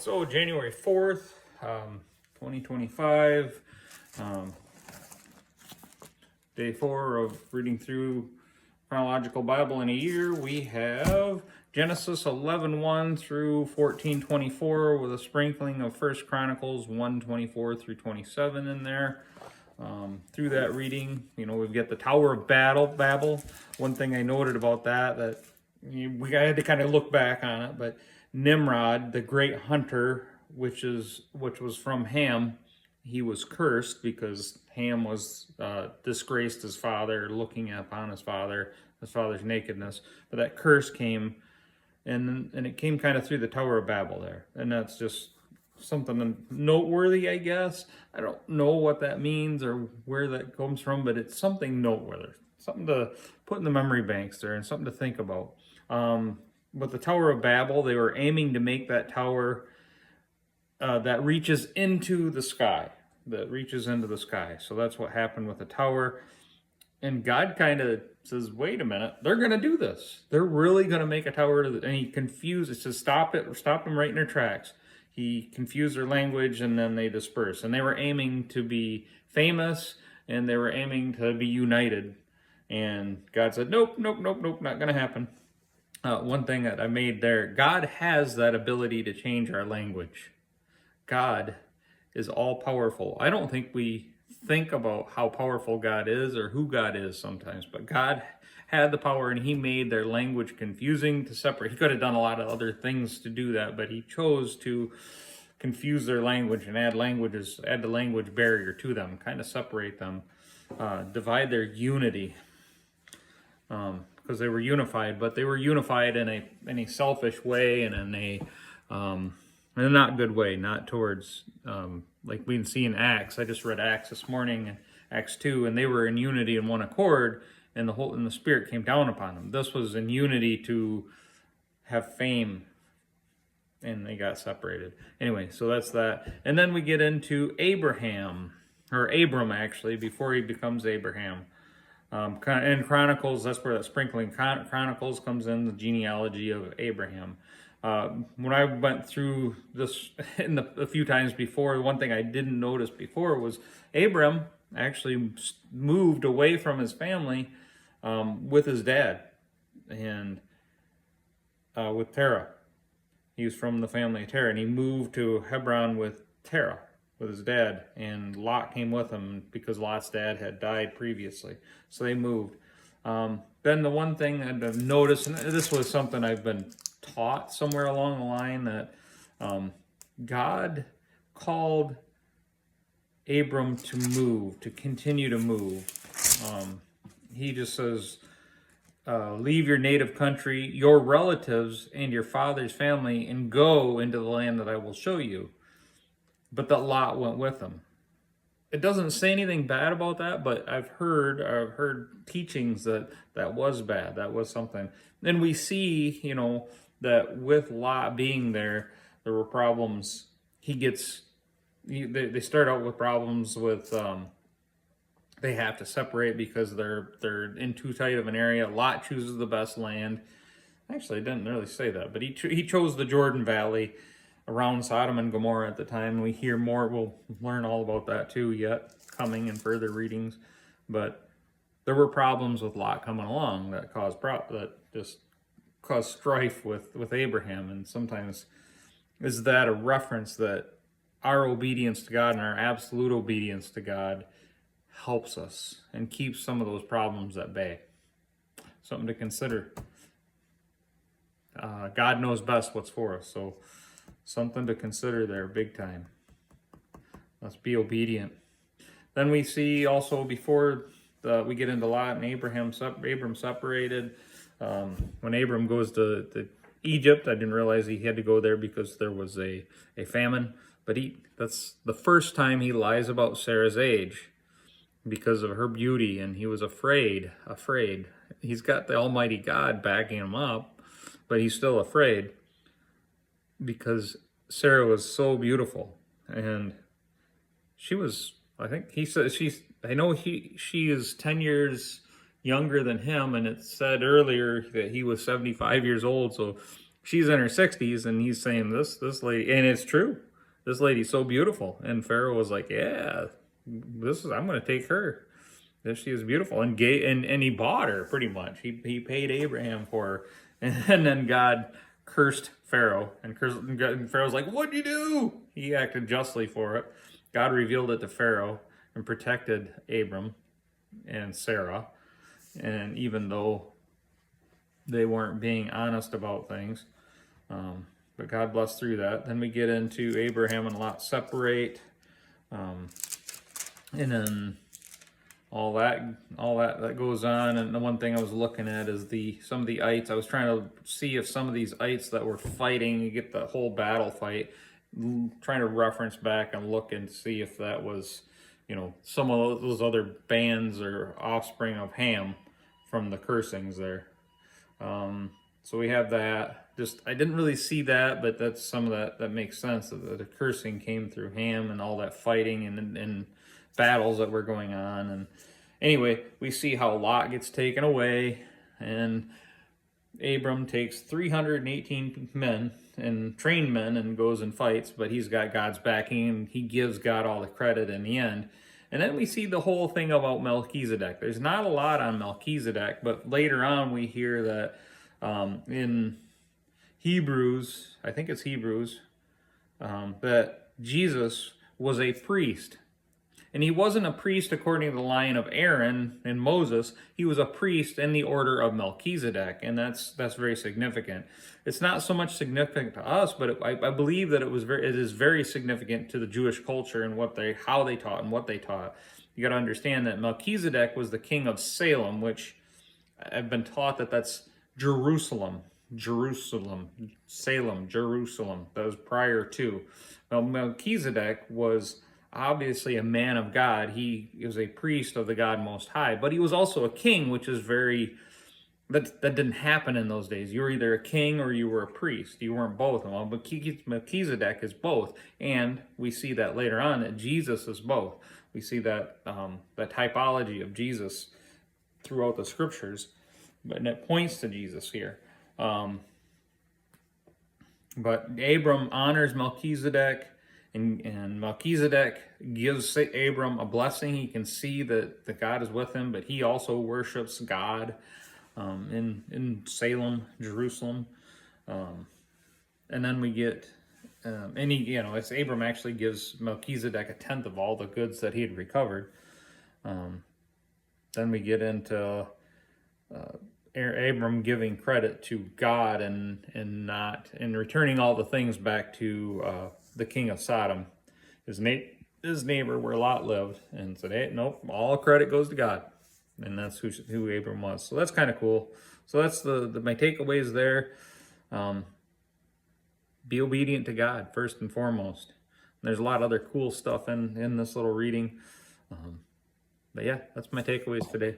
So January 4th, 2025, day 4 of reading through chronological Bible in a year. We have Genesis 11:1 through 14:24 with a sprinkling of First Chronicles 1:24 through 27 in there. Through that reading, we've got the Tower of Babel. One thing I noted about that we had to kind of look back on it, but Nimrod, the great hunter, which was from Ham, he was cursed because Ham was disgraced his father, looking upon his father's nakedness. But that curse came, and it came kind of through the Tower of Babel there, and that's just something noteworthy, I guess. I don't know what that means or where that comes from, but it's something noteworthy, something to put in the memory banks there, and something to think about. With the Tower of Babel, they were aiming to make that tower that reaches into the sky. So that's what happened with the tower. And God kind of says, wait a minute, they're going to do this. They're really going to make a tower. And he confused it, says, stop them right in their tracks. He confused their language, and then they dispersed. And they were aiming to be famous, and they were aiming to be united. And God said, nope, not going to happen. One thing that I made there, God has that ability to change our language. God is all powerful. I don't think we think about how powerful God is or who God is sometimes, but God had the power, and he made their language confusing to separate. He could have done a lot of other things to do that, but he chose to confuse their language and add the language barrier to them, kind of separate them, divide their unity. Because they were unified, but they were unified in a selfish way and in a not good way, not towards like we can see in Acts. I just read Acts this morning, Acts 2, and they were in unity in one accord, and the Spirit came down upon them. This was in unity to have fame, and they got separated. Anyway, so that's that. And then we get into Abram actually, before he becomes Abraham. In Chronicles, that's where that sprinkling Chronicles comes in, the genealogy of Abraham. When I went through this a few times before, one thing I didn't notice before was Abram actually moved away from his family with his dad and with Terah. He was from the family of Terah, and he moved to Hebron with Terah, with his dad, and Lot came with him because Lot's dad had died previously. So they moved. Then the one thing I've noticed, and this was something I've been taught somewhere along the line, that God called Abram to move, to continue to move. He just says, leave your native country, your relatives, and your father's family, and go into the land that I will show you. But that Lot went with him. It doesn't say anything bad about that, but I've heard teachings that was bad. That was something. Then we see, that with Lot being there were problems. They start out with problems with they have to separate because they're in too tight of an area. Lot chooses the best land. Actually, I didn't really say that, but he chose the Jordan Valley around Sodom and Gomorrah at the time. We hear more. We'll learn all about that too yet coming in further readings. But there were problems with Lot coming along that just caused strife with Abraham. And sometimes is that a reference that our obedience to God and our absolute obedience to God helps us and keeps some of those problems at bay. Something to consider. God knows best what's for us, so something to consider there, big time. Let's be obedient. Then we see also before we get into Lot and Abram separated. When Abram goes to Egypt, I didn't realize he had to go there because there was a famine. But that's the first time he lies about Sarah's age because of her beauty, and he was afraid. He's got the Almighty God backing him up, but he's still afraid because Sarah was so beautiful, and she was, I think he said she is 10 years younger than him, and it said earlier that he was 75 years old, so she's in her 60s, and he's saying this lady, and it's true. This lady's so beautiful. And Pharaoh was like, yeah, I'm going to take her. She is beautiful. And he bought her pretty much. He paid Abraham for her. And then God cursed Pharaoh. And Pharaoh's like, what'd you do? He acted justly for it. God revealed it to Pharaoh and protected Abram and Sarah. And even though they weren't being honest about things, but God blessed through that. Then we get into Abraham and Lot separate, and then all that goes on. And the one thing I was looking at is some of the ites. I was trying to see if some of these ites that were fighting, you get the whole battle fight, trying to reference back and look and see if that was, some of those other bands or offspring of Ham from the cursings there. So we have that. I didn't really see that, but that's some of that makes sense. The cursing came through Ham and all that fighting and battles that were going on. And anyway, we see how Lot gets taken away, and Abram takes 318 men and trained men and goes and fights, but he's got God's backing, and he gives God all the credit in the end. And then we see the whole thing about Melchizedek. There's not a lot on Melchizedek, but later on we hear that in Hebrews, I think it's Hebrews, that Jesus was a priest. And he wasn't a priest according to the line of Aaron and Moses. He was a priest in the order of Melchizedek, and that's very significant. It's not so much significant to us, but I believe that it is very significant to the Jewish culture and how they taught and what they taught. You got to understand that Melchizedek was the king of Salem, which I've been taught that's Jerusalem. Salem, Jerusalem. That was prior to. Now, Melchizedek was obviously a man of God. He was a priest of the God Most High, but he was also a king, which is that didn't happen in those days. You were either a king or you were a priest. You weren't both. Well, Melchizedek is both, and we see that later on that Jesus is both. We see that typology of Jesus throughout the scriptures, and it points to Jesus here. But Abram honors Melchizedek, and Melchizedek gives Abram a blessing. He can see that God is with him, but he also worships God in Salem, Jerusalem. And then we get, it's Abram actually gives Melchizedek a tenth of all the goods that he had recovered. Then we get into Abram giving credit to God and returning all the things back to the king of Sodom, his neighbor where Lot lived, and said, hey, nope, all credit goes to God. And that's who Abram was. So that's kind of cool. So that's my takeaways there. Be obedient to God first and foremost. And there's a lot of other cool stuff in this little reading. But yeah, that's my takeaways today.